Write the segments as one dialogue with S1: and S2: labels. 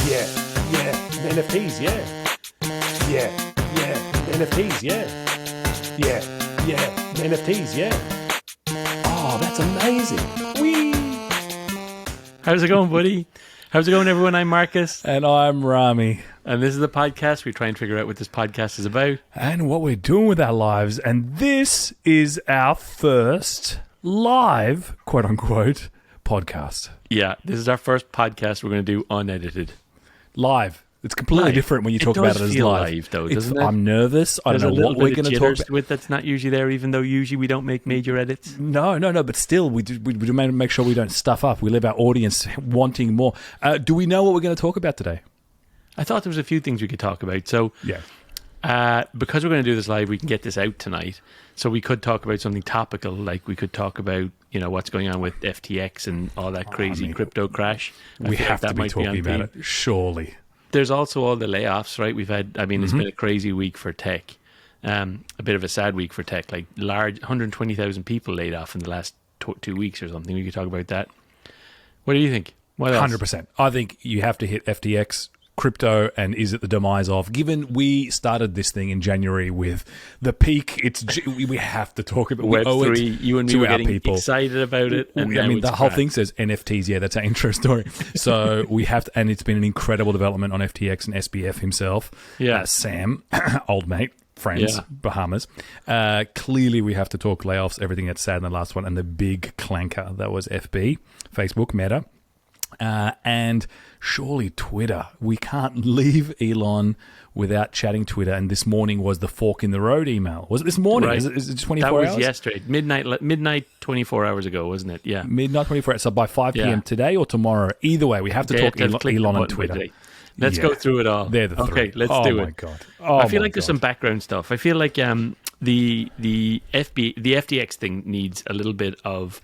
S1: Yeah, NFTs, yeah. Yeah, NFTs, yeah. Yeah, NFTs, yeah. Oh, that's amazing. Whee!
S2: How's it going, buddy? How's it going, everyone? I'm Marcus.
S3: And I'm Rami.
S2: And this is the podcast. We try and figure out what this podcast is about.
S3: And what we're doing with our lives. And this is our first live, quote unquote, podcast.
S2: Yeah, this is our first podcast we're going to do unedited.
S3: Live. It's completely different when you talk about it as live.
S2: Though, doesn't it?
S3: I'm nervous. I don't know what we're going to talk about.
S2: That's not usually there, even though usually we don't make major edits.
S3: No. But still, we do make sure we don't stuff up. We leave our audience wanting more. Do we know what we're going to talk about today?
S2: I thought there was a few things we could talk about. So, because we're going to do this live, we can get this out tonight. So we could talk about something topical, like we could talk about, what's going on with FTX and all that crazy crypto crash.
S3: We have to be talking about it, surely.
S2: There's also all the layoffs, right? We've had, it's been a crazy week for tech. A bit of a sad week for tech, like 120,000 people laid off in the last 2 weeks or something. We could talk about that. What do you think? What else?
S3: 100%. I think you have to hit FTX, crypto, and is it the demise of? Given we started this thing in January with the peak, we have to talk about
S2: web3. You and me were getting excited about it. And
S3: the whole thing says NFTs. Yeah, that's our intro story. So we have to, and it's been an incredible development on FTX and SBF himself.
S2: Yeah,
S3: Sam, old mate. Friends, Bahamas. Clearly, we have to talk layoffs, everything that's sad in the last one, and the big clanker that was FB, Facebook, Meta. And surely Twitter. We can't leave Elon without chatting Twitter. And this morning was the fork in the road email. Was it this morning?
S2: Right.
S3: Is it 24 hours?
S2: That was yesterday. Midnight 24 hours ago, wasn't it? Yeah.
S3: Midnight 24 hours. So by 5 p.m. today or tomorrow. Either way, we have to talk Elon on Twitter.
S2: Let's go through it all.
S3: They're the three.
S2: Okay, let's do it.
S3: Oh, my God.
S2: I feel like there's some background stuff. I feel like the FTX thing needs a little bit of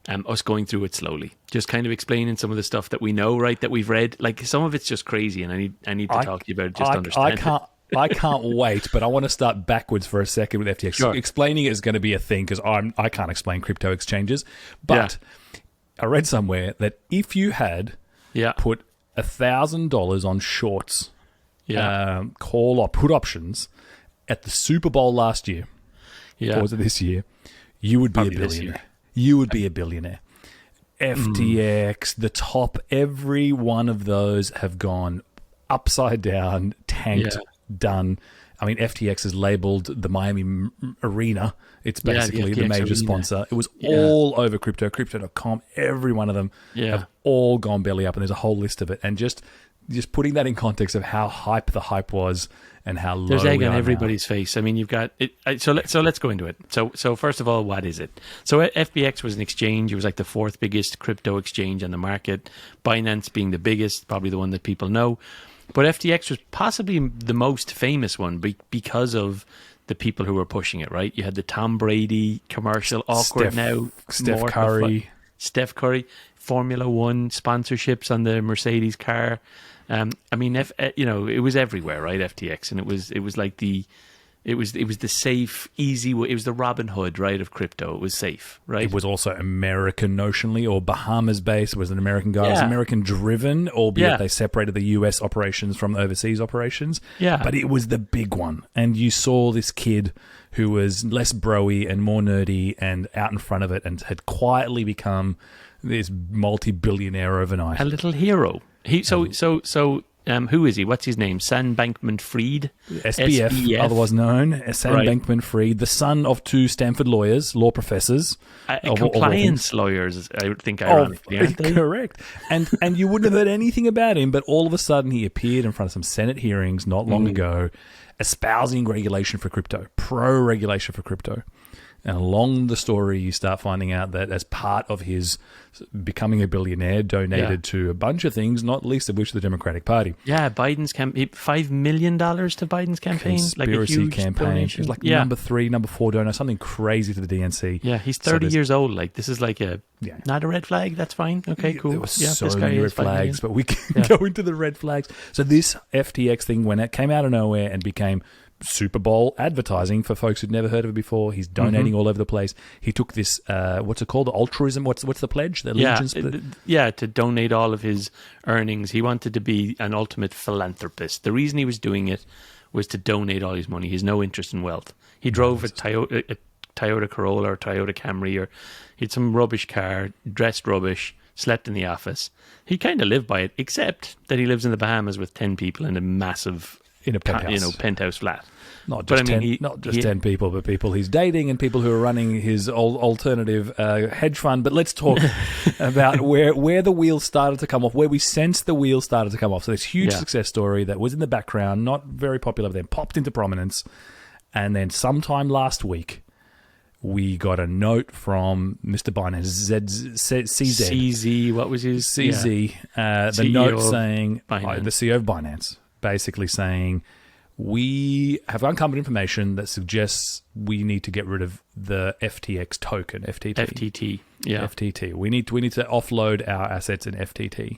S2: us going through it slowly, just kind of explaining some of the stuff that we know, right, that we've read. Like, some of it's just crazy, and I need to talk to you about it just to understand it.
S3: I can't wait, but I want to start backwards for a second with FTX.
S2: Sure.
S3: Explaining it is going to be a thing because I can't explain crypto exchanges. But I read somewhere that if you had put $1,000 on shorts, call or put options at the Super Bowl last year, or was it this year, you would be a billionaire. You would be a billionaire. FTX, the top, every one of those have gone upside down, tanked, done. I mean, FTX is labeled the Miami Arena. It's basically the major sponsor. It was all over crypto, crypto.com. Every one of them have all gone belly up, and there's a whole list of it. And just putting that in context of how hype the hype was and how low
S2: there's egg on
S3: now.
S2: everybody's face. I mean, you've got it. So let's go into it. So first of all, what is it? So FBX was an exchange. It was like the fourth biggest crypto exchange on the market. Binance being the biggest, probably the one that people know. But FTX was possibly the most famous one because of the people who were pushing it, right? You had the Tom Brady commercial, Steph Curry, Formula One sponsorships on the Mercedes car. I mean, it was everywhere, right? FTX, and it was like it was the safe, easy way. It was the Robin Hood, right, of crypto. It was safe, right?
S3: It was also American notionally, or Bahamas based. It was an American guy. It was American driven, albeit they separated the US operations from the overseas operations.
S2: Yeah.
S3: But it was the big one. And you saw this kid who was less broy and more nerdy and out in front of it and had quietly become this multi-billionaire overnight.
S2: A little hero. Who is he? What's his name? Sam Bankman-Fried?
S3: SBF, otherwise known as Sam Bankman-Fried, the son of two Stanford lawyers, law professors.
S2: Compliance lawyers, I think, ironically, aren't they?
S3: Correct. And you wouldn't have heard anything about him, but all of a sudden he appeared in front of some Senate hearings not long ago, espousing regulation for crypto, pro-regulation for crypto. And along the story, you start finding out that as part of his becoming a billionaire, donated to a bunch of things, not least of which the Democratic Party.
S2: Yeah, Biden's $5 million to Biden's campaign.
S3: Conspiracy
S2: like a huge
S3: campaign.
S2: Donation.
S3: It was like number 3, number 4 donor, something crazy to the DNC.
S2: Yeah, he's 30 years old. Like, this is like not a red flag. That's fine. Okay, cool.
S3: There were so many red flags, but we can go into the red flags. So this FTX thing, when it came out of nowhere and became Super Bowl advertising for folks who'd never heard of it before. He's donating all over the place. He took this, what's it called? Altruism. What's the pledge? The allegiance.
S2: To donate all of his earnings. He wanted to be an ultimate philanthropist. The reason he was doing it was to donate all his money. He has no interest in wealth. He drove a Toyota Corolla or Toyota Camry, or he had some rubbish car, dressed rubbish, slept in the office. He kind of lived by it, except that he lives in the Bahamas with 10 people in a massive,
S3: penthouse,
S2: penthouse flat.
S3: Not just 10 people, but people he's dating and people who are running his alternative hedge fund. But let's talk about where the wheels started to come off, where we sensed the wheels started to come off. So this huge success story that was in the background, not very popular, but then popped into prominence. And then sometime last week, we got a note from Mr. Binance,
S2: CZ, what was his?
S3: CZ, the note saying, the CEO of Binance, basically saying, we have uncovered information that suggests we need to get rid of the FTX token,
S2: FTT. Yeah.
S3: FTT. We need to offload our assets in FTT.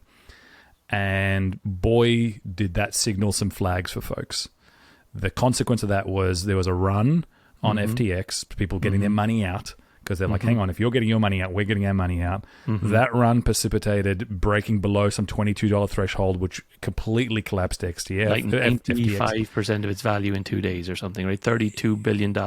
S3: And boy, did that signal some flags for folks. The consequence of that was there was a run on FTX, people getting their money out, because they're like, hang on, if you're getting your money out, we're getting our money out. That run precipitated breaking below some $22 threshold, which completely collapsed XTF.
S2: Like 95% of its value in 2 days or something, right? $32 billion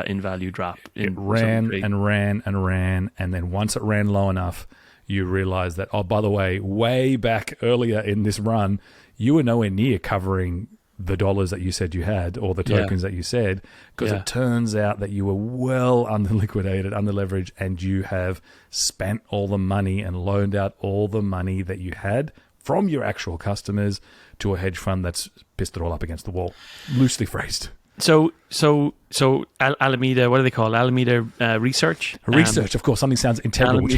S2: in value drop.
S3: It ran and ran and ran, and then once it ran low enough, you realize that, oh, by the way back earlier in this run, you were nowhere near covering the dollars that you said you had, or the tokens that you said, because it turns out that you were well under-liquidated, under-leveraged, and you have spent all the money and loaned out all the money that you had from your actual customers to a hedge fund that's pissed it all up against the wall, loosely phrased.
S2: So Alameda, what do they call Alameda Research?
S3: Research, of course, something sounds integral, which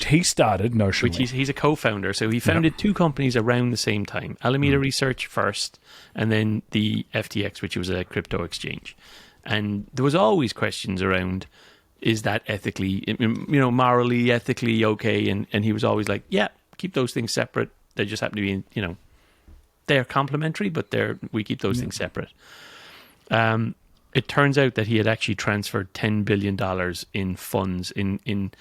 S3: he started notionally.
S2: Which he's a co-founder. So he founded two companies around the same time. Alameda Research first, and then the FTX, which was a crypto exchange. And there was always questions around, is that ethically, morally, ethically okay? And he was always like, yeah, keep those things separate. They just happen to be, they're complementary, but we keep those things separate. It turns out that he had actually transferred $10 billion in funds, in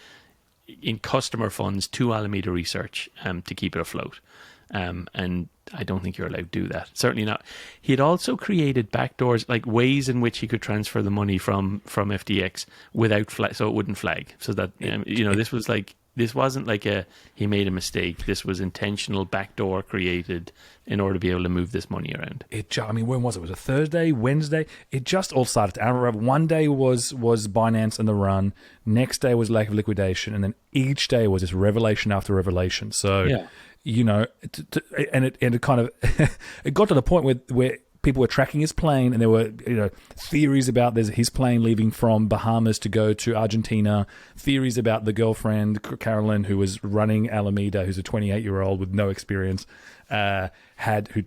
S2: customer funds, to Alameda Research to keep it afloat. And I don't think you're allowed to do that. Certainly not. He had also created backdoors, like ways in which he could transfer the money from FTX without so it wouldn't flag. So that this wasn't like he made a mistake. This was intentional backdoor created in order to be able to move this money around.
S3: When was it? Was it Thursday, Wednesday? It just all started to unravel. One day was Binance and the run. Next day was lack of liquidation. And then each day was this revelation after revelation. So, it kind of, it got to the point where people were tracking his plane, and there were theories about his plane leaving from Bahamas to go to Argentina, theories about the girlfriend, Carolyn, who was running Alameda, who's a 28-year-old with no experience, who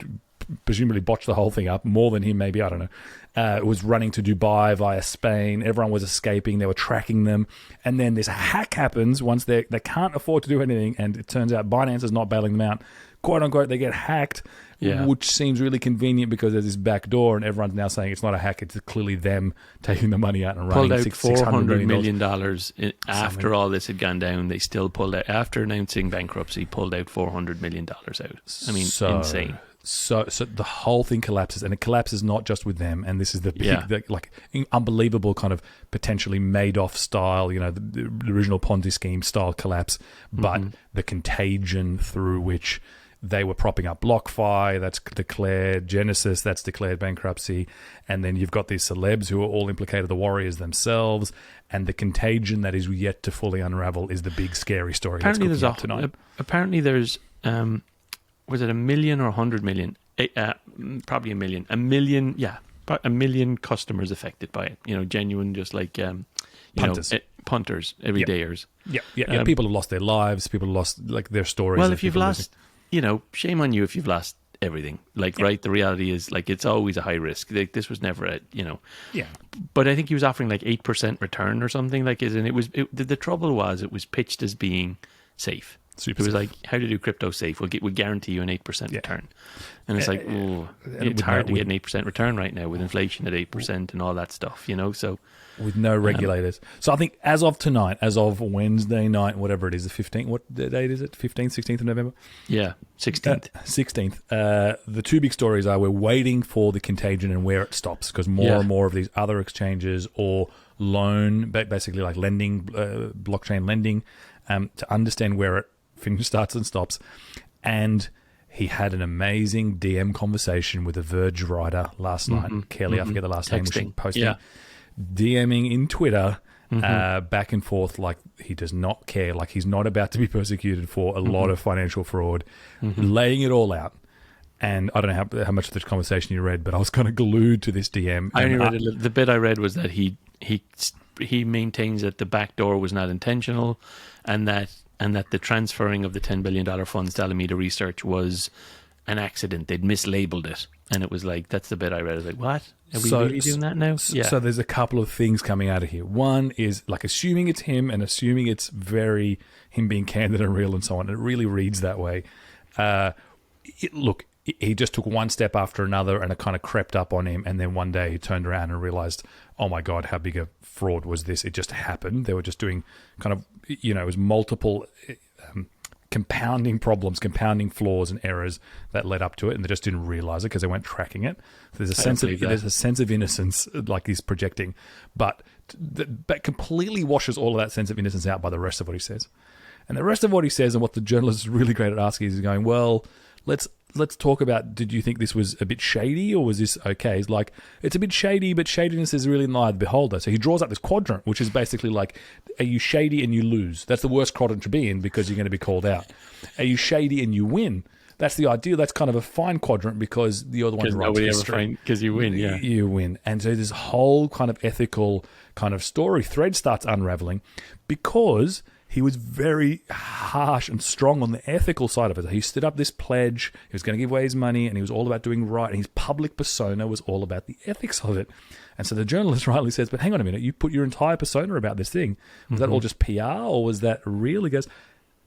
S3: presumably botched the whole thing up, more than him maybe, I don't know, was running to Dubai via Spain. Everyone was escaping. They were tracking them. And then this hack happens once they can't afford to do anything, and it turns out Binance is not bailing them out. Quote unquote, they get hacked, which seems really convenient because there's this back door, and everyone's now saying it's not a hack, it's clearly them taking the money out and running.
S2: Pulled out $400 million after all this had gone down. They still pulled out, after announcing bankruptcy, pulled out $400 million out. I mean, insane.
S3: So the whole thing collapses, and it collapses not just with them. And this is the big, unbelievable kind of potentially Madoff style, the original Ponzi scheme style collapse, but the contagion through which they were propping up BlockFi, that's declared, Genesis, that's declared bankruptcy, and then you've got these celebs who are all implicated, the Warriors themselves, and the contagion that is yet to fully unravel is the big scary story that's cooking up tonight.
S2: Apparently there's, was it 1 million or 100 million? Probably 1 million. 1 million, a million customers affected by it. Genuine, just like punters, everydayers.
S3: Yeah. People have lost their lives. People have lost their stories.
S2: Well, if you've lost, shame on you if you've lost everything. Right? The reality is, it's always a high risk. This was never
S3: Yeah.
S2: But I think he was offering 8% return or something and the trouble was it was pitched as being safe.
S3: Super
S2: It was
S3: safe.
S2: like, how to do crypto safe. We'll guarantee you an 8% return. And it's like, it's hard to get an 8% return right now with inflation at 8% and all that stuff, So
S3: with no regulators. So I think as of tonight, as of Wednesday night, whatever it is, the 15th, what date is it? 15th, 16th of November?
S2: Yeah, 16th.
S3: 16th. The two big stories are we're waiting for the contagion and where it stops, because more and more of these other exchanges or basically like lending, blockchain lending, to understand where it starts and stops. And he had an amazing DM conversation with a Verge writer last night. Kelly, I forget the last name, we should post it. DMing in Twitter back and forth like he does not care, like he's not about to be persecuted for a lot of financial fraud, laying it all out. And I don't know how much of this conversation you read, but I was kind of glued to this DM.
S2: I only read the bit I read was that he maintains that the back door was not intentional, and that the transferring of the $10 billion funds to Alameda Research was an accident. They'd mislabeled it. And it was like, that's the bit I read. I was like, what? Are we really doing that now?
S3: So there's a couple of things coming out of here. One is like assuming it's him and assuming it's very him being candid and real and so on. It really reads that way. Look, he just took one step after another and it kind of crept up on him. And then one day he turned around and realized, oh my God, how big a fraud was this? It just happened. They were just doing kind of, it was multiple compounding problems, compounding flaws and errors that led up to it, and they just didn't realize it because they weren't tracking it. There's a sense of innocence, like he's projecting, but that completely washes all of that sense of innocence out by the rest of what he says. And the rest of what he says, and what the journalist is really great at asking, is going, well, let's talk about, did you think this was a bit shady or was this okay? He's like, it's a bit shady, but shadiness is really in the eye of the beholder. So he draws up this quadrant, which is basically like, are you shady and you lose? That's the worst quadrant to be in because you're going to be called out. Are you shady and you win? That's the ideal. That's kind of a fine quadrant because you're the one who writes history.
S2: Because you win, yeah.
S3: You win. And so this whole kind of ethical kind of story thread starts unraveling because he was very harsh and strong on the ethical side of it. He stood up this pledge. He was going to give away his money, and he was all about doing right. And his public persona was all about the ethics of it. And so the journalist rightly says, but hang on a minute, you put your entire persona about this thing. Was that all just PR, or was that real? He goes,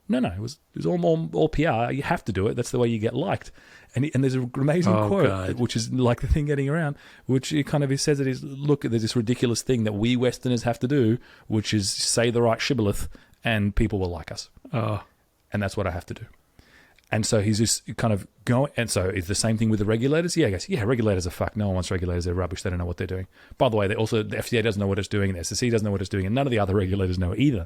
S3: no, it was all PR. You have to do it. That's the way you get liked. And there's an amazing quote, which is like the thing getting around, which he says that is, look, there's this ridiculous thing that we Westerners have to do, which is say the right shibboleth, and people will like us. And that's what I have to do. And so he's just kind of going, and so it's the same thing with the regulators. Yeah, I guess, regulators are fucked. No one wants regulators. They're rubbish. They don't know what they're doing. By the way, the FCA doesn't know what it's doing, and the SEC doesn't know what it's doing, and none of the other regulators know either.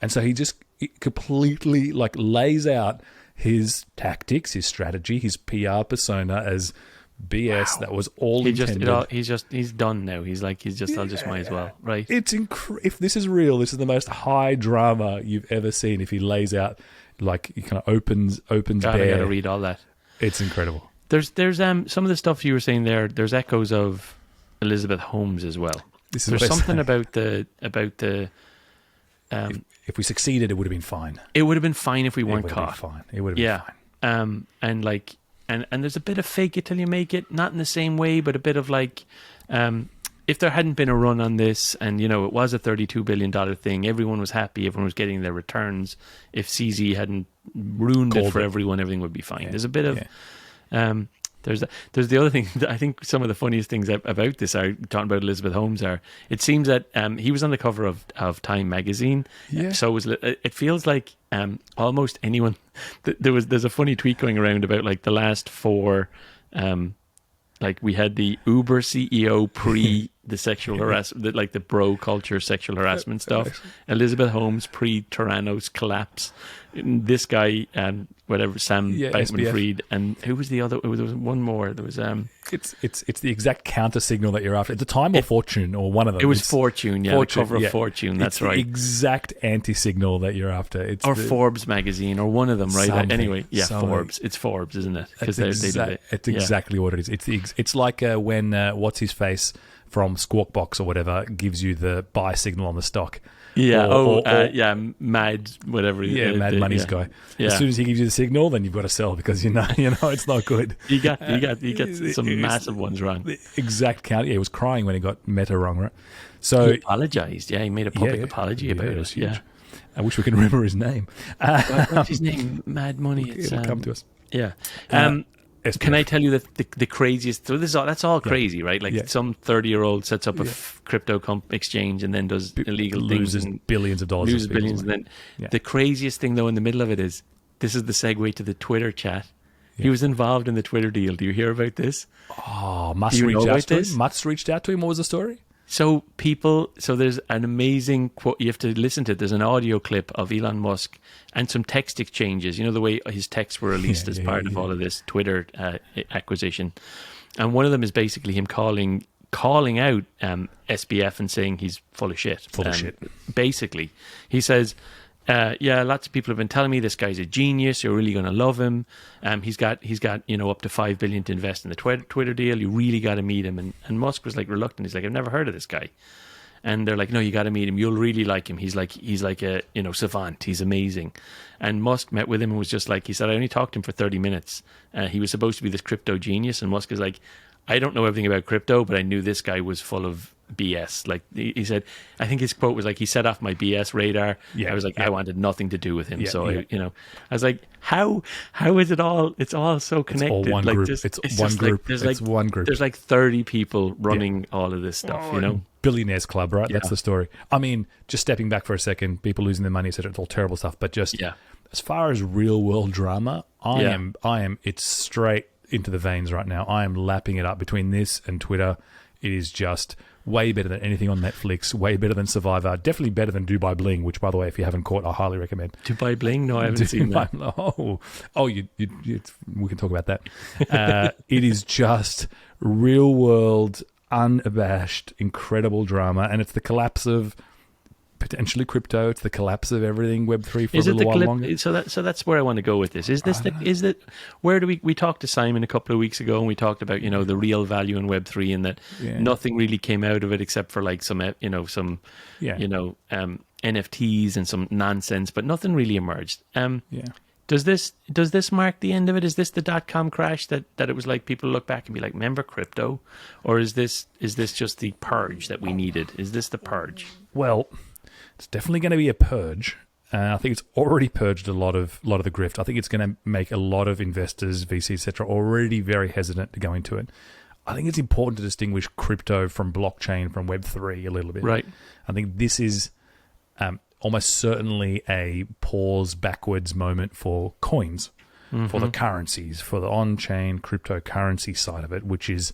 S3: And so he just completely like lays out his tactics, his strategy, his PR persona as BS. Wow. That was all intended.
S2: He's done now. He's like, I'll just might as well, right?
S3: It's if this is real, this is the most high drama you've ever seen. If he lays out, like, he kind of opens bare.
S2: I gotta read all that. It's incredible. There's some of the stuff you were saying there. There's echoes of Elizabeth Holmes as well. There's something about the.
S3: If we succeeded, it would have been fine.
S2: It would have been fine if we weren't caught.
S3: It would have been fine.
S2: And like. And there's a bit of fake it till you make it, not in the same way, but a bit of like, if there hadn't been a run on this and, it was a $32 billion thing, everyone was happy, everyone was getting their returns. If CZ hadn't ruined it for everyone, everything would be fine. Yeah. There's a bit of, there's the other thing. I think some of the funniest things about this are talking about Elizabeth Holmes are. It seems that he was on the cover of Time magazine. Yeah. So it feels like almost anyone. There's a funny tweet going around about like the last four. Like we had the Uber CEO pre the sexual harassment, like the bro culture sexual harassment stuff. Elizabeth Holmes pre Tyrannos collapse. This guy, whatever, Sam Bankman-Fried, and who was the other? There was one more. There was
S3: It's the exact counter signal that you're after at the time, or Fortune, or one of them.
S2: It was Fortune, the cover of Fortune. That's right.
S3: The exact anti-signal that you're after.
S2: Forbes magazine, or one of them, right? Anyway, Forbes. It's Forbes, isn't it? Because
S3: it's exactly what it is. It's like when what's his face from Squawk Box or whatever gives you the buy signal on the stock.
S2: Yeah. Mad whatever.
S3: Yeah, Mad Money's guy. Yeah. As soon as he gives you the signal, then you've got to sell because you know it's not good.
S2: You got some massive ones wrong.
S3: The exact count. Yeah, he was crying when he got Meta wrong, right? So
S2: he apologized. Yeah, he made a public apology about it.
S3: Yeah. I wish we could remember his name.
S2: What's his name? Mad Money.
S3: It'll come to us.
S2: Yeah.
S3: SPF.
S2: Can I tell you that the craziest? So that's all crazy, right? Like some 30-year-old sets up a crypto exchange and then does illegal things and
S3: billions of dollars.
S2: Loses billions, and then the craziest thing though in the middle of it is this is the segue to the Twitter chat. Yeah. He was involved in the Twitter deal. Do you hear about this?
S3: Oh, Musk reached out to him. What was the story?
S2: So there's an amazing quote. You have to listen to it. There's an audio clip of Elon Musk and some text exchanges. You know, the way his texts were released as part of all of this Twitter acquisition. And one of them is basically him calling out SBF and saying he's full of shit. Basically, he says, lots of people have been telling me this guy's a genius. You're really going to love him. He's got up to $5 billion to invest in the Twitter deal. You really got to meet him. And Musk was like reluctant. He's like, I've never heard of this guy. And they're like, no, you got to meet him. You'll really like him. He's like a savant. He's amazing. And Musk met with him and was just like, he said, I only talked to him for 30 minutes. He was supposed to be this crypto genius. And Musk is like, I don't know everything about crypto, but I knew this guy was full of BS. Like he said, I think his quote was like, he set off my BS radar. I was like, I wanted nothing to do with him. I was like, how is it all? It's all so connected.
S3: It's all one group. It's one group.
S2: There's like 30 people running all of this stuff.
S3: Billionaires club, right? That's the story. I mean, just stepping back for a second, people losing their money, etc. It's all terrible stuff. But just as far as real world drama, I am. It's straight into the veins right now. I am lapping it up between this and Twitter. It is just way better than anything on Netflix, way better than Survivor, definitely better than Dubai Bling, which, by the way, if you haven't caught, I highly recommend.
S2: Dubai Bling? No, I haven't seen that.
S3: We can talk about that. It is just real world, unabashed, incredible drama, and it's the collapse of potentially crypto. It's the collapse of everything web3 for a little while longer.
S2: So that's where I want to go with this. Where do we talked to Simon a couple of weeks ago and we talked about the real value in web3 and that nothing really came out of it except for like some NFTs and some nonsense, but nothing really emerged. Does this mark the end of it? Is this the .com crash that it was like people look back and be like, remember crypto? Or is this just the purge that we needed? Is this the purge?
S3: Well, it's definitely going to be a purge. I think it's already purged a lot of the grift. I think it's going to make a lot of investors, VCs, etc., already very hesitant to go into it. I think it's important to distinguish crypto from blockchain, from Web3 a little bit.
S2: Right.
S3: I think this is almost certainly a pause backwards moment for coins, for the currencies, for the on-chain cryptocurrency side of it, which is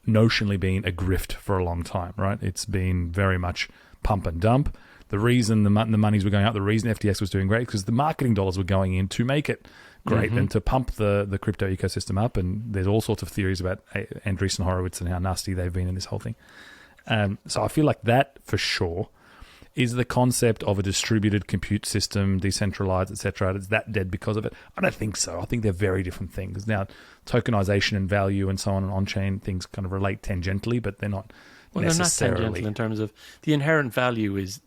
S3: notionally been a grift for a long time, right? It's been very much pump and dump. The reason the monies were going up, the reason FTX was doing great, because the marketing dollars were going in to make it great and to pump the crypto ecosystem up. And there's all sorts of theories about Andreessen Horowitz and how nasty they've been in this whole thing. So I feel like that for sure is the concept of a distributed compute system, decentralized, etc. Is that dead because of it? I don't think so. I think they're very different things. Now, tokenization and value and so on-chain things kind of relate tangentially, but they're not necessarily.
S2: They're not tangential in terms of the inherent value is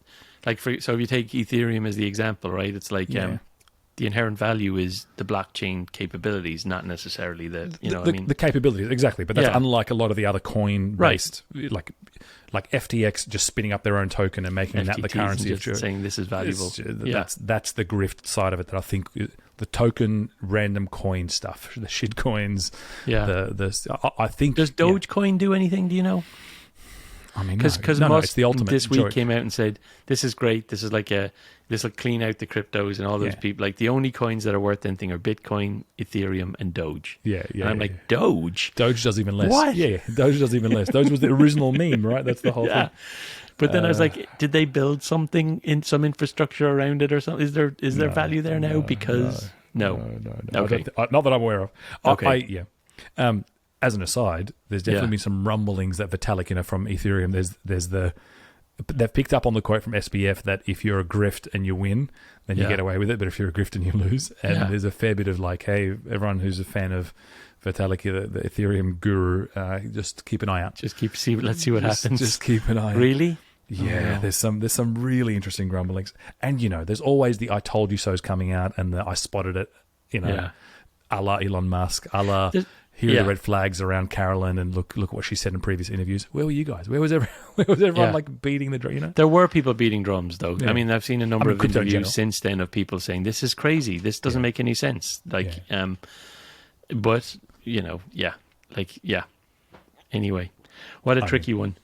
S2: like so if you take Ethereum as the example, right? It's like the inherent value is the blockchain capabilities, not necessarily the
S3: capabilities, exactly. But that's unlike a lot of the other coin-based, like FTX just spinning up their oon token and making that the currency of
S2: saying this is valuable.
S3: That's the grift side of it that I think the token random coin stuff, the shit coins. I think
S2: does Dogecoin do anything? Do you know?
S3: I mean,
S2: because
S3: Musk it's the ultimate
S2: this week
S3: joke.
S2: Came out and said this is great. This is like this will clean out the cryptos and all those people. Like the only coins that are worth anything are Bitcoin, Ethereum, and Doge. And I'm like, Doge
S3: does even less.
S2: What?
S3: Yeah, Doge does even less. Doge was the original meme, right? That's the whole thing.
S2: But then I was like, did they build something in some infrastructure around it or something? Is there value there now? Because no.
S3: Okay. Not that I'm aware of.
S2: Okay.
S3: As an aside, there's definitely been some rumblings that Vitalik, from Ethereum, they've picked up on the quote from SBF that if you're a grift and you win, then you get away with it, but if you're a grift and you lose, and there's a fair bit of like, hey, everyone who's a fan of Vitalik, the Ethereum guru, just keep an eye out.
S2: Let's see what happens.
S3: Just keep an eye out.
S2: Really?
S3: Yeah, there's some really interesting grumblings, and there's always the "I told you so's" coming out, and the "I spotted it," a la Elon Musk, a la Here are the red flags around Carolyn, and look what she said in previous interviews. Where were you guys? Where was everyone like beating the drum? You know,
S2: there were people beating drums though.
S3: Yeah.
S2: I mean, I've seen a number of
S3: crypto in
S2: interviews
S3: general.
S2: since then of people saying this is crazy. This doesn't make any sense. Like, but you know, Anyway, what a tricky one.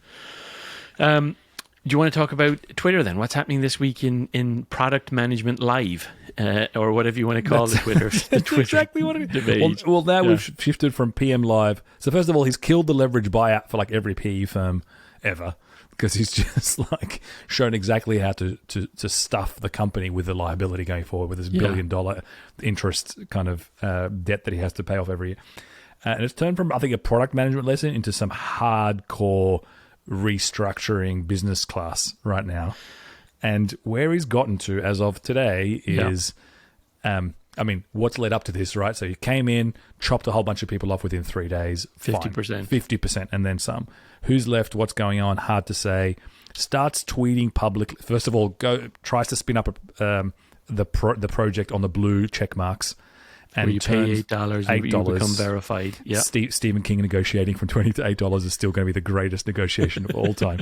S2: Do you want to talk about Twitter then? What's happening this week in product management live, or whatever you want to call the Twitter? The Twitter
S3: exactly what it is.
S2: debate.
S3: Well, now we've shifted from PM Live. So first of all, he's killed the leverage buyout for like every PE firm ever, because he's just like shown exactly how to stuff the company with the liability going forward with this $1 billion interest kind of debt that he has to pay off every year. And it's turned from, I think, a product management lesson into some hardcore restructuring business class right now. And where he's gotten to as of today is, I mean, what's led up to this, right? So he came in, chopped a whole bunch of people off within 3 days.
S2: 50%.
S3: 50%, and then some. Who's left? What's going on? Hard to say. Starts tweeting publicly. First of all, tries to spin up the project on the blue check marks. And
S2: you pay $8 and you become verified. Yeah.
S3: Stephen King negotiating from $20 to $8 is still going to be the greatest negotiation of all time.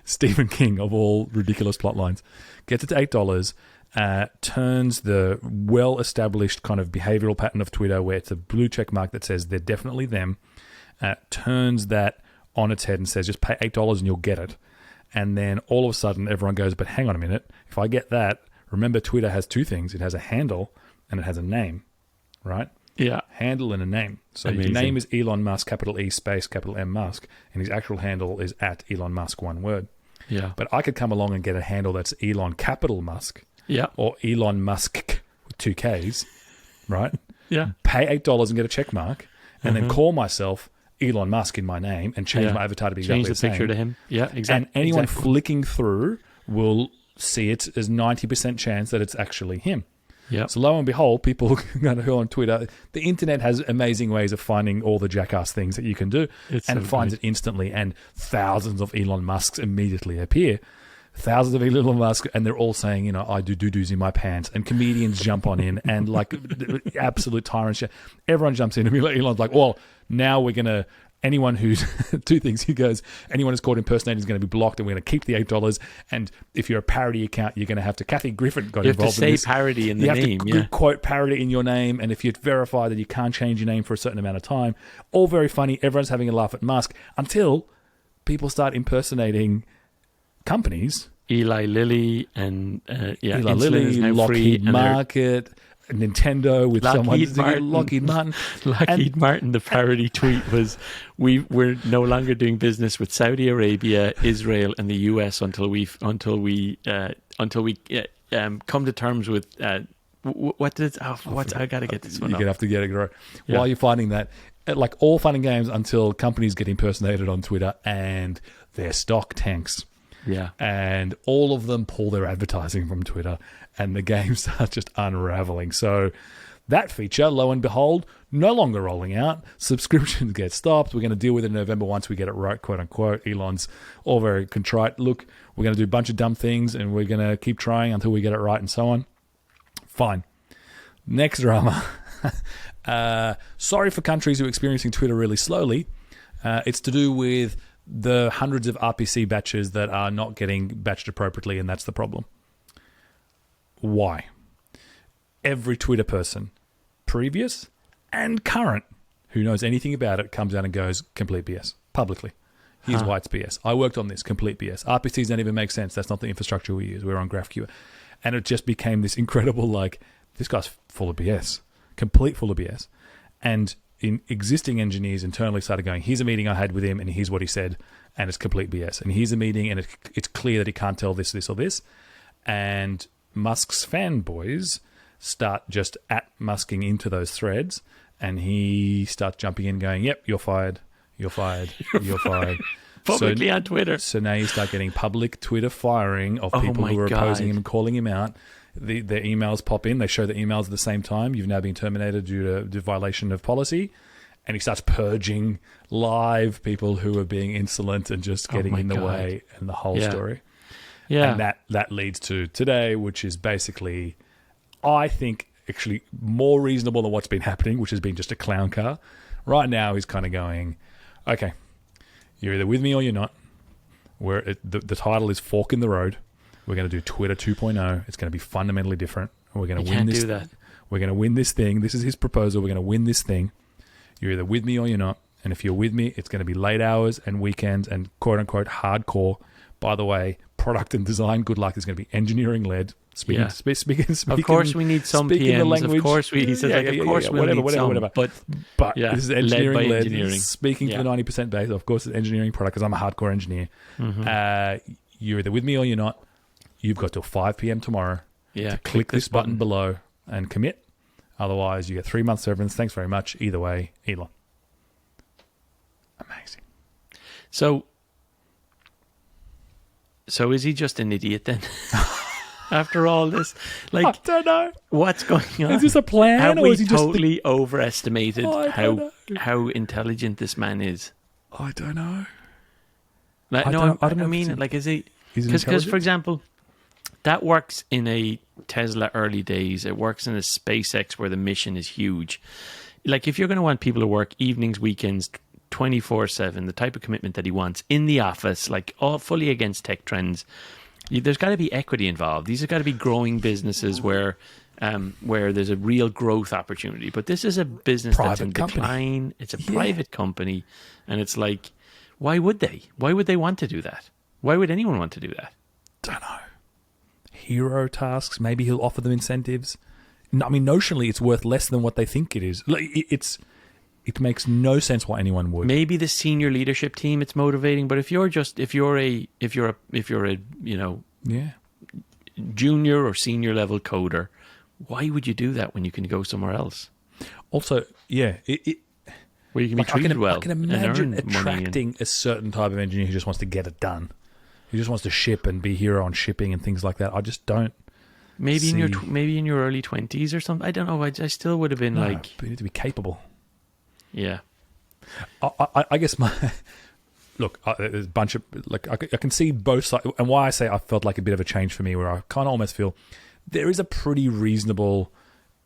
S3: Stephen King, of all ridiculous plot lines, gets it to $8, turns the well-established kind of behavioral pattern of Twitter where it's a blue check mark that says they're definitely them, turns that on its head and says just pay $8 and you'll get it. And then all of a sudden everyone goes, but hang on a minute, if I get that, remember Twitter has 2 things. It has a handle and it has a name. Right?
S2: Yeah.
S3: Handle and a name. So his name is Elon Musk, capital E space, capital M Musk, and his actual handle is at Elon Musk, one word.
S2: Yeah.
S3: But I could come along and get a handle that's Elon capital Musk.
S2: Yeah.
S3: Or Elon Musk with 2 Ks, right?
S2: Yeah.
S3: Pay $8 and get a check mark, and then call myself Elon Musk in my name and change my avatar to be exactly the same.
S2: Change the picture to him. Yeah, exactly.
S3: And anyone flicking through will see it as 90% chance that it's actually him.
S2: Yeah.
S3: So lo and behold, people go on Twitter. The internet has amazing ways of finding all the jackass things that you can do, and it finds it instantly. And thousands of Elon Musks immediately appear. Thousands of Elon Musk, and they're all saying, you know, I do doo-doos in my pants. And comedians jump on in, and like absolute tyrants. Everyone jumps in, and Elon's like, well, now we're gonna. Anyone who's 2 things, he goes, anyone who's called impersonating is going to be blocked, and we're going to keep the $8. And if you're a parody account, you're going to have to. Kathy Griffin got involved in this.
S2: You have to say parody in the name.
S3: You have to quote parody in your name, and if you verify that you can't change your name for a certain amount of time, all very funny. Everyone's having a laugh at Musk until people start impersonating companies.
S2: Eli Lilly and
S3: Eli Lilly, Lockheed Market. Nintendo with
S2: Lockheed
S3: Martin.
S2: Lockheed Martin. The parody tweet was, "We're no longer doing business with Saudi Arabia, Israel, and the US until we come to terms with what did I got to get this one.
S3: You're gonna have to get it right.
S2: Yeah.
S3: While you're finding that, like all fun and games, until companies get impersonated on Twitter and their stock tanks.
S2: Yeah.
S3: And all of them pull their advertising from Twitter, and the game starts just unraveling. So that feature, lo and behold, no longer rolling out. Subscriptions get stopped. We're going to deal with it in November once we get it right, quote unquote. Elon's all very contrite. Look, we're going to do a bunch of dumb things, and we're going to keep trying until we get it right, and so on. Fine. Next drama. Sorry for countries who are experiencing Twitter really slowly. It's to do with the hundreds of RPC batches that are not getting batched appropriately, and that's the problem. Why? Every Twitter person, previous and current, who knows anything about it, comes out and goes, complete BS, publicly. Here's why it's BS. I worked on this, complete BS. RPCs don't even make sense. That's not the infrastructure we use. We're on GraphQL. And it just became this incredible, like, this guy's full of BS, complete full of BS. And existing engineers internally started going, here's a meeting I had with him and here's what he said, and it's complete BS. And here's a meeting and it's clear that he can't tell this, this, or this. And Musk's fanboys start just at-musking into those threads, and he starts jumping in going, yep, you're fired, you're fired, you're fired.
S2: Publicly on Twitter.
S3: So now you start getting public Twitter firing of people who are opposing him and calling him out. Their emails pop in. They show the emails at the same time. You've now been terminated due to violation of policy. And he starts purging live people who are being insolent and just getting in the way, and the whole story. Yeah. And that leads to today, which is basically, I think, actually more reasonable than what's been happening, which has been just a clown car, Right now, he's kind of going, okay, you're either with me or you're not. The title is Fork in the Road. We're going to do Twitter 2.0. It's going to be fundamentally different. We're going to win this.
S2: Do that.
S3: We're going to win this thing. This is his proposal. We're going to win this thing. You're either with me or you're not. And if you're with me, it's going to be late hours and weekends and quote-unquote hardcore. By the way, product and design, good luck, is going to be engineering-led. Speaking,
S2: of course, we need some PMs. Of course, he says, of course, we'll need some. But
S3: this is engineering-led.
S2: Engineering.
S3: Speaking to the 90% base, of course, it's engineering product because I'm a hardcore engineer. Mm-hmm. You're either with me or you're not. You've got till 5 p.m. tomorrow to click this button below and commit. Otherwise, you get 3 months severance. Thanks very much. Either way, Elon. Amazing.
S2: So is he just an idiot then? After all this, like,
S3: I don't know
S2: what's going on.
S3: Is this a plan?
S2: Have
S3: or
S2: we
S3: is he
S2: totally
S3: just
S2: overestimated how intelligent this man is?
S3: I don't know.
S2: Like, I mean, like, is he? Because, for example, that works in a Tesla early days. It works in a SpaceX where the mission is huge. Like, if you're going to want people to work evenings, weekends, 24/7, the type of commitment that he wants in the office, like all fully against tech trends, there's got to be equity involved. These have got to be growing businesses where there's a real growth opportunity. But this is a business that's in decline. It's a private company, and it's like, why would they? Why would they want to do that? Why would anyone want to do that?
S3: Don't know. Hero tasks. Maybe he'll offer them incentives. I mean, notionally, it's worth less than what they think it is. Like, it makes no sense why anyone would.
S2: Maybe the senior leadership team, it's motivating. But if you're a junior or senior level coder, why would you do that when you can go somewhere else?
S3: Also, where
S2: you can be treated well.
S3: I can imagine attracting a certain type of engineer who just wants to get it done. He just wants to ship and be hero on shipping and things like that. I just don't.
S2: Maybe in your early 20s or something. I don't know. I still would have been like.
S3: But you need to be capable.
S2: Yeah.
S3: I guess there's a bunch of I can see both sides, and why I say I felt like a bit of a change for me, where I kind of almost feel there is a pretty reasonable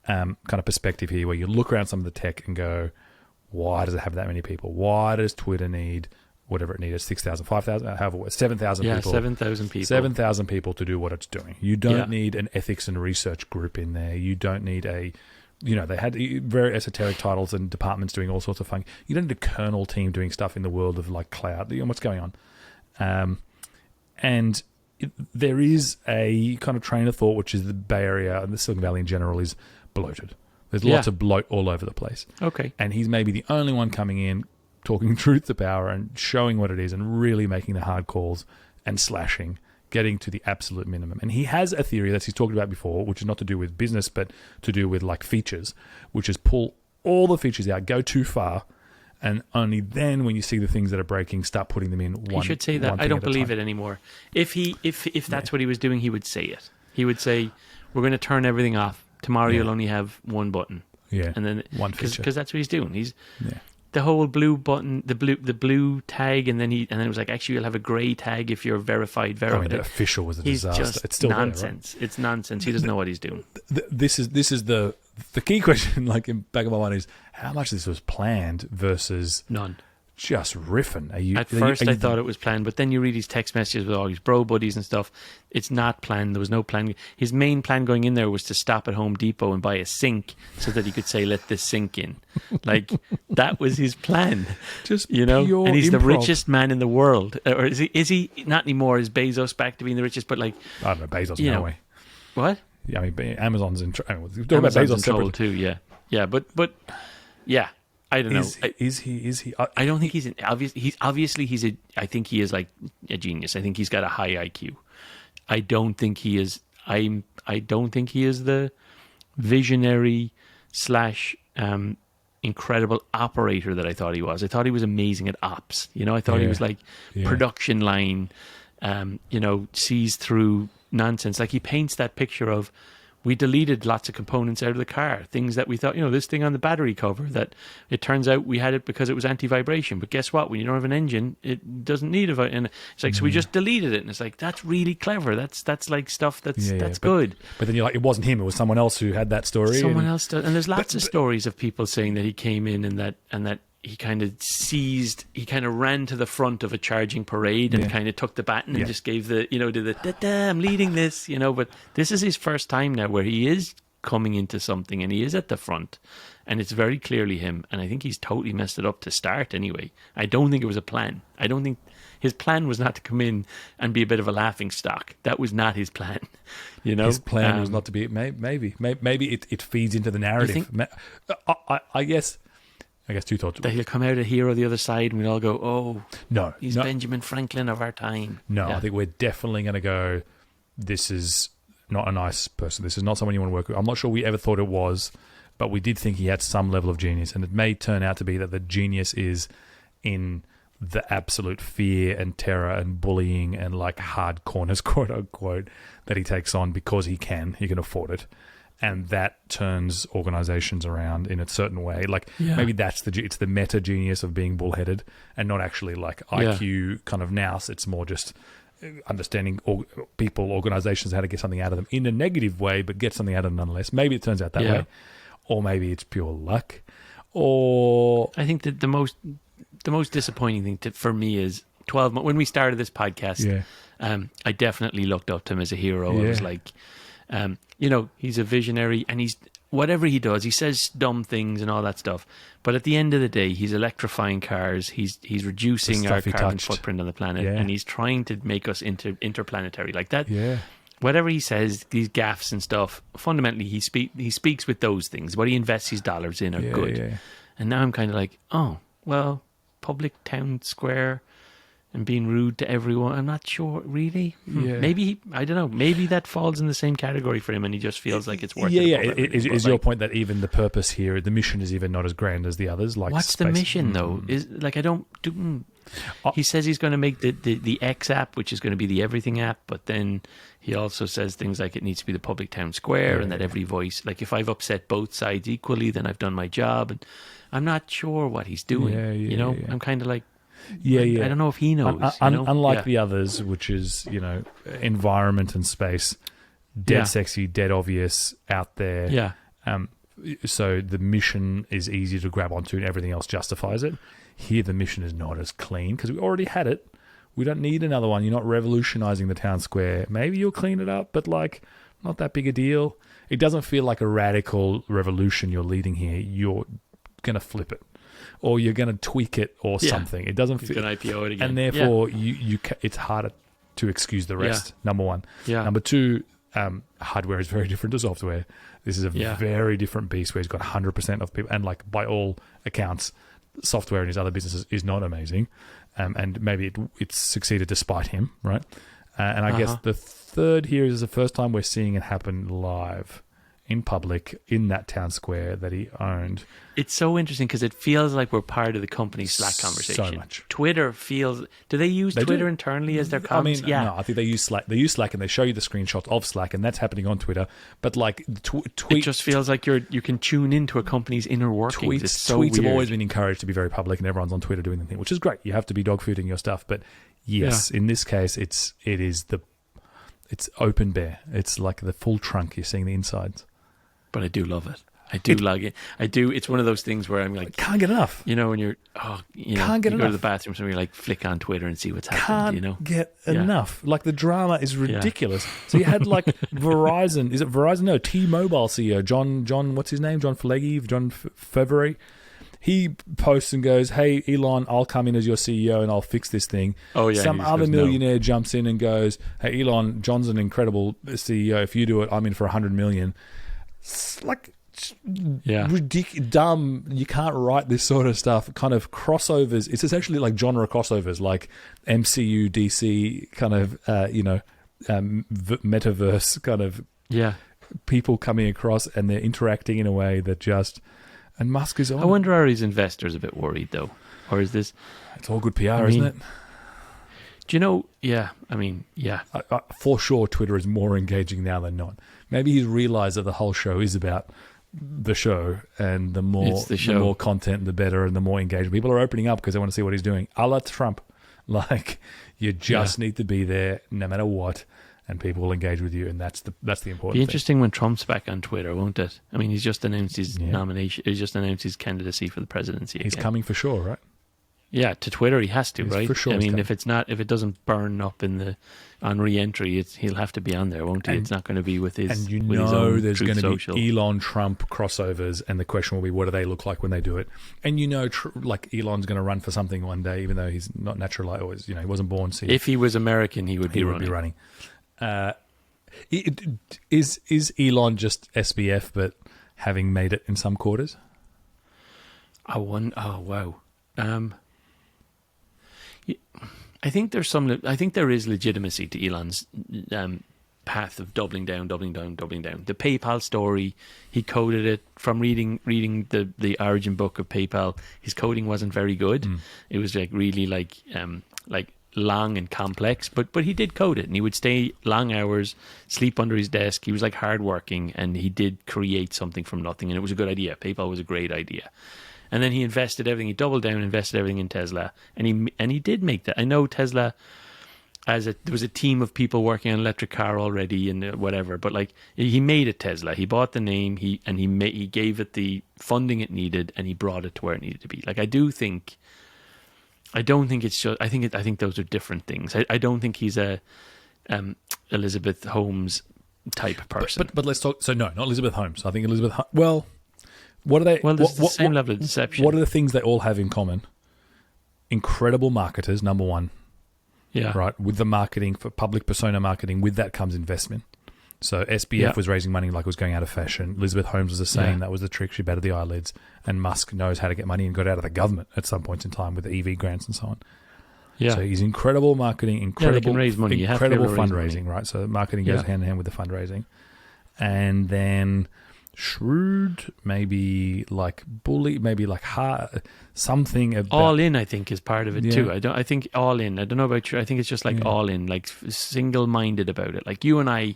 S3: kind of perspective here, where you look around some of the tech and go, why does it have that many people? Why does Twitter need whatever it needed, 6,000, 5,000, however, 7,000 people.
S2: 7,000 people.
S3: 7,000 people to do what it's doing. You don't need an ethics and research group in there. You don't need they had very esoteric titles and departments doing all sorts of fun. You don't need a kernel team doing stuff in the world of like cloud. What's going on? There is a kind of train of thought, which is the Bay Area and the Silicon Valley in general is bloated. There's lots of bloat all over the place.
S2: Okay.
S3: And he's maybe the only one coming in, talking truth to power and showing what it is and really making the hard calls and slashing, getting to the absolute minimum. And he has a theory that he's talked about before, which is not to do with business, but to do with like features, which is pull all the features out, go too far, and only then when you see the things that are breaking, start putting them in one. He
S2: should say that. I don't believe it anymore. If that's what he was doing, he would say it. He would say, we're going to turn everything off. Tomorrow you'll only have one button.
S3: Yeah.
S2: And then
S3: one feature.
S2: Because that's what he's doing. He's the whole blue button, the blue tag, and then it was like, actually you'll have a grey tag if you're verified.
S3: I mean, the official was a disaster.
S2: Just
S3: it's still
S2: nonsense.
S3: There, right?
S2: It's nonsense. He doesn't know what he's doing.
S3: This is the key question, like in back of my mind, is how much this was planned versus
S2: none.
S3: Just riffing.
S2: At first, I thought it was planned, but then you read his text messages with all his bro buddies and stuff. It's not planned. There was no plan. His main plan going in there was to stop at Home Depot and buy a sink so that he could say, "Let this sink in." Like that was his plan.
S3: Just
S2: and he's
S3: improv.
S2: The richest man in the world, or is he? Is he not anymore? Is Bezos back to being the richest? But like,
S3: I don't know, Bezos, no way.
S2: What?
S3: Yeah, I mean, Amazon's in trouble.
S2: We're talking about Bezos in trouble too. Yeah, but yeah. I don't know.
S3: Is he?
S2: I don't think he's an obvious. I think he is like a genius. I think he's got a high IQ. I don't think he is. I don't think he is the visionary / incredible operator that I thought he was. I thought he was amazing at ops. I thought he was like production line. Sees through nonsense. Like he paints that picture of we deleted lots of components out of the car, things that we thought, this thing on the battery cover, that it turns out we had it because it was anti-vibration. But guess what? When you don't have an engine, it doesn't need a and it's like, so we just deleted it. And it's like, that's really clever. That's like stuff that's good.
S3: But then you're like, it wasn't him. It was someone else who had that story.
S2: Someone else does. And there's lots of stories of people saying that he came in and that he kind of ran to the front of a charging parade and kind of took the baton and just gave did the I'm leading this, but this is his first time now where he is coming into something and he is at the front and it's very clearly him, and I think he's totally messed it up to start anyway. I don't think it was a plan. I don't think his plan was not to come in and be a bit of a laughing stock. That was not his plan.
S3: His plan was not to be, maybe it feeds into the narrative. I guess two thoughts.
S2: That he'll come out a hero the other side and we'll all go, oh,
S3: no,
S2: he's Benjamin Franklin of our time.
S3: No, I think we're definitely going to go, this is not a nice person. This is not someone you want to work with. I'm not sure we ever thought it was, but we did think he had some level of genius. And it may turn out to be that the genius is in the absolute fear and terror and bullying and like hard corners, quote unquote, that he takes on because he can afford it. And that turns organizations around in a certain way. Like maybe it's the meta genius of being bullheaded and not actually like IQ kind of nous. It's more just understanding people, organizations, how to get something out of them in a negative way, but get something out of them nonetheless. Maybe it turns out that way, or maybe it's pure luck. Or
S2: I think that the most disappointing thing for me is 12 months when we started this podcast. I definitely looked up to him as a hero. I was like, he's a visionary, and he's whatever he does, he says dumb things and all that stuff. But at the end of the day, he's electrifying cars. He's reducing our carbon footprint on the planet, and he's trying to make us interplanetary like that. Yeah. Whatever he says, these gaffes and stuff, fundamentally he speaks with those things. What he invests his dollars in are good. Yeah. And now I'm kind of like, oh, well, public town square and being rude to everyone. I'm not sure, really. Maybe, I don't know, maybe that falls in the same category for him and he just feels like it's worth it.
S3: Is your point that even the purpose here, the mission is even not as grand as the others? Like
S2: what's the mission, though? Is like, I don't do... He says he's going to make the X app, which is going to be the everything app, but then he also says things like it needs to be the public town square and that every voice, like if I've upset both sides equally, then I've done my job. And I'm not sure what he's doing. I'm kind of like, I don't know if he knows.
S3: Unlike the others, which is, environment and space, dead sexy, dead obvious, out there.
S2: Yeah.
S3: So the mission is easy to grab onto and everything else justifies it. Here, the mission is not as clean because we already had it. We don't need another one. You're not revolutionizing the town square. Maybe you'll clean it up, but like, not that big a deal. It doesn't feel like a radical revolution you're leading here. You're going to flip it, or you're going to tweak it, or something. It doesn't feel.
S2: An IPO it again,
S3: and therefore it's harder to excuse the rest. Number one. Number two, hardware is very different to software. This is a very different beast where he's got 100% of people, and like by all accounts, software in his other businesses is not amazing, and maybe it's succeeded despite him, right? And I guess the third here is the first time we're seeing it happen live in public in that town square that he owned.
S2: It's so interesting because it feels like we're part of the company Slack conversation.
S3: So much.
S2: Twitter feels... Do they use Twitter internally as their comms?
S3: No, I think they use Slack. They use Slack and they show you the screenshots of Slack, and that's happening on Twitter. But like
S2: it just feels like you can tune into a company's inner workings. It's so
S3: tweets
S2: weird.
S3: have always been encouraged to be very public, and everyone's on Twitter doing the thing, which is great. You have to be dog-fooding your stuff. But yes, in this case, it's open bare. It's like the full trunk. You're seeing the insides.
S2: But I do love it. I do like it. I do. It's one of those things where I'm like,
S3: can't get enough.
S2: When you're,
S3: can't get
S2: you
S3: enough.
S2: go to the bathroom, so you're like, flick on Twitter and see what's happening.
S3: Can't get enough. Like the drama is ridiculous. So you had like Verizon. Is it Verizon? No, T-Mobile CEO John. What's his name? John Feleghi. John Favreau. He posts and goes, "Hey Elon, I'll come in as your CEO and I'll fix this thing."
S2: Oh yeah.
S3: Some other millionaire jumps in and goes, "Hey Elon, John's an incredible CEO. If you do it, I'm in for $100 million." It's like ridiculous, dumb. You can't write this sort of stuff. Kind of crossovers. It's essentially like genre crossovers, like MCU, DC, kind of metaverse kind of people coming across and they're interacting in a way that just. And Musk is on.
S2: I wonder, are his investors a bit worried though, or is this?
S3: It's all good PR, isn't it?
S2: Do you know? Yeah, I mean, yeah.
S3: For sure, Twitter is more engaging now than not. Maybe he's realised that the whole show is about the show, and the more content, the better, and the more engagement. People are opening up because they want to see what he's doing. A la Trump. Like, you just need to be there no matter what, and people will engage with you, and that's the important thing.
S2: Be interesting when Trump's back on Twitter, won't it? I mean, he's just announced his nomination. He's just announced his candidacy for the presidency.
S3: He's coming for sure, right?
S2: Yeah, to Twitter he has to, right?
S3: For sure.
S2: I mean, if it doesn't burn up on re-entry, he'll have to be on there, won't he? It's not going to be with his.
S3: And there's going to be Elon Trump crossovers, and the question will be, what do they look like when they do it? And like Elon's going to run for something one day, even though he's not natural. Always, he wasn't born. So
S2: if he was American, he would be running.
S3: Is Elon just SBF, but having made it in some quarters?
S2: Oh wow. I think there is legitimacy to Elon's path of doubling down. The PayPal story, he coded it from reading the origin book of PayPal. His coding wasn't very good. It was like really like long and complex, but he did code it, and he would stay long hours, sleep under his desk. He was like hardworking, and he did create something from nothing, and it was a good idea. PayPal was a great idea. And then he invested everything. He doubled down, invested everything in Tesla, and he did make that. I know Tesla, there was a team of people working on electric car already and whatever. But like, he made it Tesla. He bought the name. He gave it the funding it needed, and he brought it to where it needed to be. Like, I don't think it's just. I think those are different things. I don't think he's a Elizabeth Holmes type person.
S3: But let's talk. So no, not Elizabeth Holmes. I think Elizabeth. Well. What are they?
S2: Well, there's the same level of deception.
S3: What are the things they all have in common? Incredible marketers, number one.
S2: Yeah.
S3: Right. With the marketing, for public persona marketing, with that comes investment. So SBF was raising money like it was going out of fashion. Elizabeth Holmes was the same. Yeah. That was the trick. She batted the eyelids. And Musk knows how to get money and got out of the government at some points in time with the EV grants and so on. Yeah. So he's incredible marketing, incredible
S2: raise money.
S3: Incredible fundraising, right? So marketing goes hand in hand with the fundraising. And then shrewd, maybe like bully, maybe like hard, something about
S2: all in. I think is part of it too. I think all in. I don't know about you. I think it's just like all in, like single-minded about it. Like you and I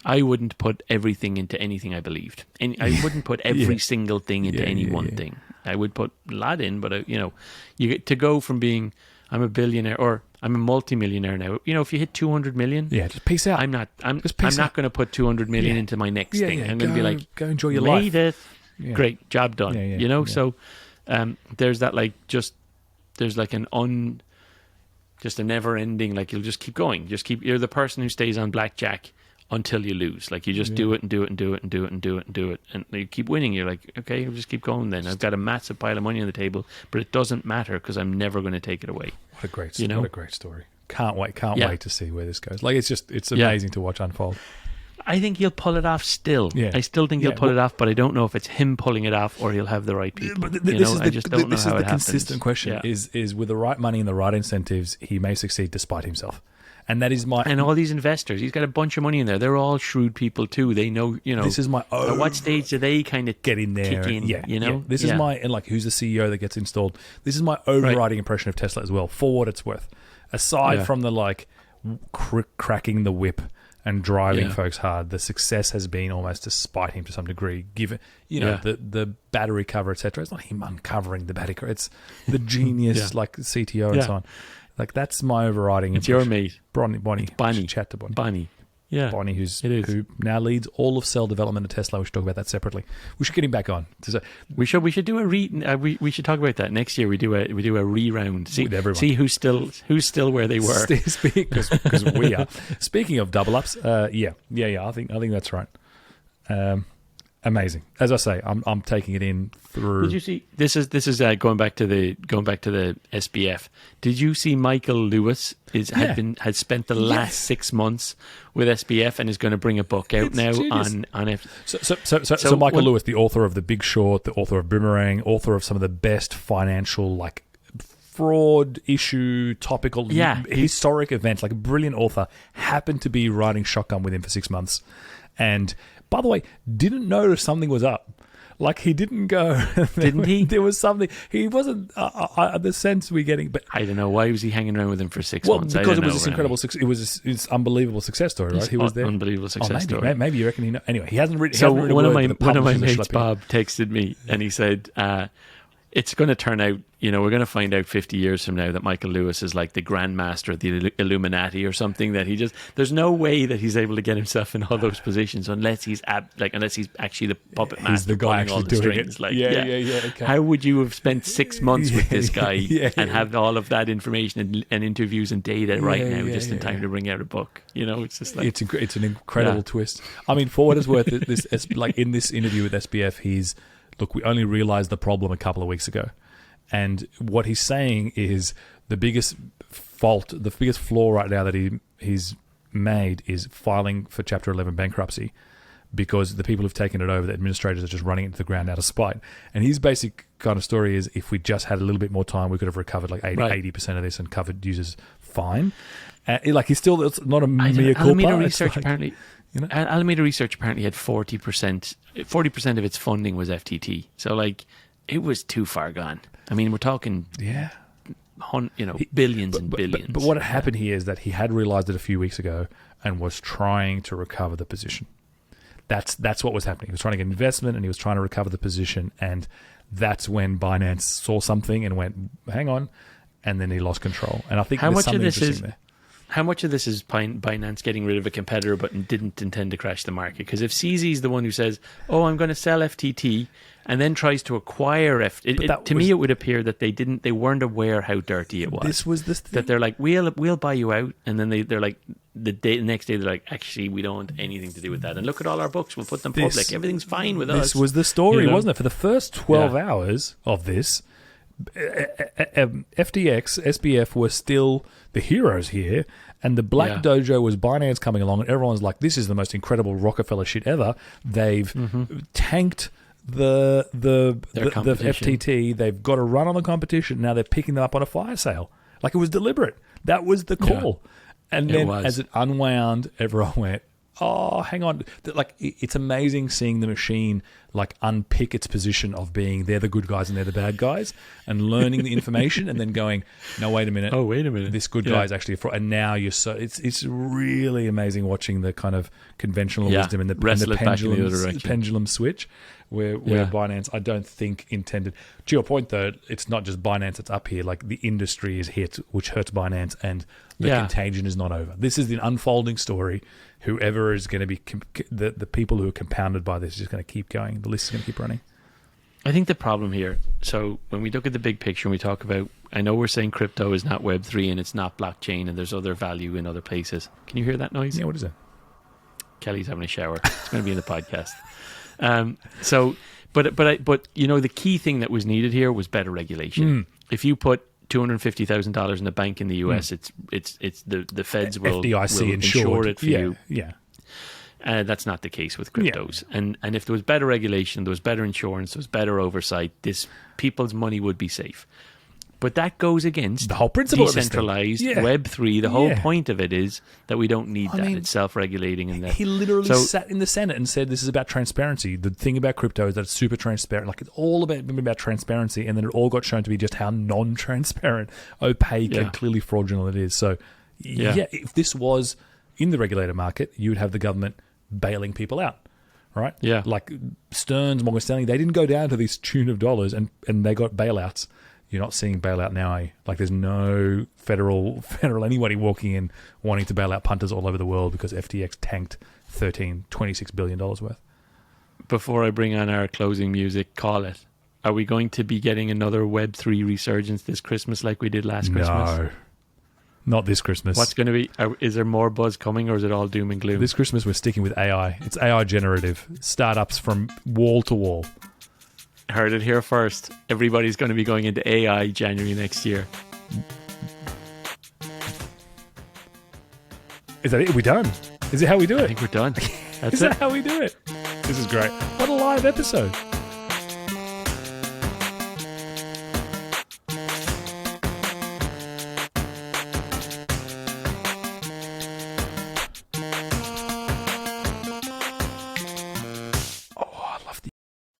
S2: wouldn't put everything into anything I believed, and I wouldn't put every single thing into any one thing. I would put a lot in, but you get to go from being I'm a billionaire or I'm a multimillionaire now. If you hit 200 million,
S3: just peace out.
S2: I'm not going to put 200 million into my next thing. I'm going to be like,
S3: go enjoy your
S2: life.
S3: It.
S2: Great job done. So there's that there's like just a never ending, like you'll just keep going. You're the person who stays on blackjack until you lose. Like you just do it and do it and do it and do it and do it and do it, and you keep winning. You're like, okay, I'll just keep going. Then I've got a massive pile of money on the table, but it doesn't matter because I'm never going to take it away.
S3: What a great, what a great story. Can't wait to see where this goes. Like it's amazing to watch unfold.
S2: I think he'll pull it off still. Yeah. I still think he'll pull it off, but I don't know if it's him pulling it off or he'll have the right people.
S3: But this is the consistent question: is with the right money and the right incentives, he may succeed despite himself. And that is
S2: and all these investors, he's got a bunch of money in there. They're all shrewd people too. They know,
S3: This is my
S2: at what stage do they kind of
S3: get in there?
S2: Kick in,
S3: This is my, and like, who's the CEO that gets installed? This is my overriding impression of Tesla as well, for what it's worth. Aside from the cracking the whip and driving folks hard, the success has been almost to spite him to some degree. Given the battery cover, etc. It's not him uncovering the battery cover. It's the genius CTO and so on. Like, that's my overriding
S2: It's
S3: impression.
S2: Your mate.
S3: Bonnie. Chat to Bonnie.
S2: Bonnie. Yeah.
S3: Bonnie, who now leads all of cell development at Tesla. We should talk about that separately. We should get him back on.
S2: We should do a we should talk about that next year. We do a re-round. See who's still where they were.
S3: Because we are. Speaking of double ups, I think that's right. Amazing. As I say, I'm taking it in through.
S2: Did you see? This is going back to the SBF. Did you see Michael Lewis has spent the last 6 months with SBF and is going to bring a book out now on it.
S3: So Michael Lewis, the author of The Big Short, the author of Boomerang, author of some of the best financial fraud issue, topical, historic events, like a brilliant author, happened to be riding shotgun with him for 6 months, and by the way, didn't notice something was up. Like, he didn't go.
S2: Didn't he?
S3: There was something. He wasn't. The sense we're getting, but
S2: I don't know why was he hanging around with him for 6 months.
S3: Because it was this incredible. It was this unbelievable success story, right? He was there.
S2: Unbelievable success story.
S3: Maybe you reckon he. Anyway, he hasn't written.
S2: So one of my mates, Bob, texted me and he said, "It's going to turn out. We're going to find out 50 years from now that Michael Lewis is like the Grandmaster of the Illuminati or something. That there's no way that he's able to get himself in all those positions unless he's actually the puppet master.
S3: He's the guy
S2: pulling all the strings.
S3: Like, yeah. Okay.
S2: How would you have spent 6 months with this guy and have all of that information and interviews and data in time to bring out a book? It's just like
S3: it's an incredible twist. I mean, for what it's worth, in this interview with SBF, we only realized the problem a couple of weeks ago. And what he's saying is the biggest flaw right now that he's made is filing for Chapter 11 bankruptcy, because the people who've taken it over, the administrators, are just running it into the ground out of spite. And his basic kind of story is, if we just had a little bit more time, we could have recovered like 80% of this and covered users fine. He's still, it's not a mea culpa.
S2: Alameda Research apparently... Alameda Research apparently had 40% of its funding was FTT. So it was too far gone. I mean, we're talking billions and billions.
S3: But what had happened here is that he had realized it a few weeks ago and was trying to recover the position. That's what was happening. He was trying to get investment and he was trying to recover the position, and that's when Binance saw something and went, hang on, and then he lost control. And I think there's something interesting there.
S2: How much of this is Binance getting rid of a competitor but didn't intend to crash the market? Because if CZ is the one who says, "Oh, I'm going to sell FTT," and then tries to acquire to me it would appear that they weren't aware how dirty it was.
S3: This was this thing.
S2: That they're like, we'll buy you out, and then they're like the next day they're like, actually, we don't want anything to do with that. And look at all our books, we'll put them public. Everything's fine with us.
S3: This was the story, wasn't it? For the first 12 hours of this, FTX, SBF were still the heroes here, and the Black Dojo was Binance coming along, and everyone's like, this is the most incredible Rockefeller shit ever. They've tanked the FTT. They've got a run on the competition. Now they're picking them up on a fire sale. Like, it was deliberate. That was the call. And then as it unwound, everyone went, oh, hang on. It's amazing seeing the machine unpick its position of being they're the good guys and they're the bad guys, and learning the information and then going, no, wait a minute.
S2: Oh, wait a minute.
S3: This good guy is actually a fraud. And now you're it's really amazing watching the kind of conventional wisdom and the pendulum switch where Binance, I don't think, intended. To your point, though, it's not just Binance that's up here. Like, the industry is hit, which hurts Binance, and the contagion is not over. This is the unfolding story. Whoever is going to be the people who are compounded by this is just going to keep going. The list is going to keep running.
S2: I think the problem here, so when we look at the big picture and we talk about, I know we're saying crypto is not Web3 and it's not blockchain and there's other value in other places. Can you hear that noise?
S3: Yeah, what is it?
S2: Kelly's having a shower. It's going to be in the podcast. But the key thing that was needed here was better regulation. If you put $250,000 in the bank in the US, it's the feds will
S3: FDIC
S2: insure it for you.
S3: Yeah.
S2: That's not the case with cryptos. And if there was better regulation, there was better insurance, there was better oversight, people's money would be safe. But that goes against
S3: the whole principle
S2: decentralized Web3. The whole point of it is that we don't need that. It's self-regulating.
S3: He literally sat in the Senate and said this is about transparency. The thing about crypto is that it's super transparent. Like, it's all about transparency, and then it all got shown to be just how non-transparent, opaque, and clearly fraudulent it is. So, if this was in the regulated market, you would have the government bailing people out, right? Yeah. Like Stearns, Morgan Stanley, they didn't go down to this tune of dollars, and they got bailouts. You're not seeing bailout now, eh? Like, there's no federal anybody walking in wanting to bail out punters all over the world because FTX tanked $26 billion worth.
S2: Before I bring on our closing music, call it. Are we going to be getting another Web3 resurgence this Christmas like we did last Christmas?
S3: No, not this Christmas.
S2: What's going to be? Is there more buzz coming, or is it all doom and gloom?
S3: This Christmas we're sticking with AI. It's AI generative. Startups from wall to wall.
S2: Heard it here first. Everybody's going to be going into AI January next year.
S3: Is that it? Are we done? Is it how we do it?
S2: I think we're done. That's
S3: Is that how we do it? This is great. What a live episode.